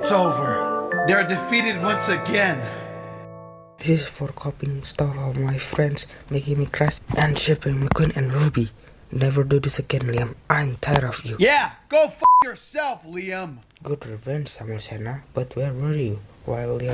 It's over. They're defeated once again. This is for copying stuff of my friends, making me crash and shipping McQueen and Ruby. Never do this again, Liam. I'm tired of you. Yeah, go f yourself, Liam. Good revenge, Samusena. But where were you while Liam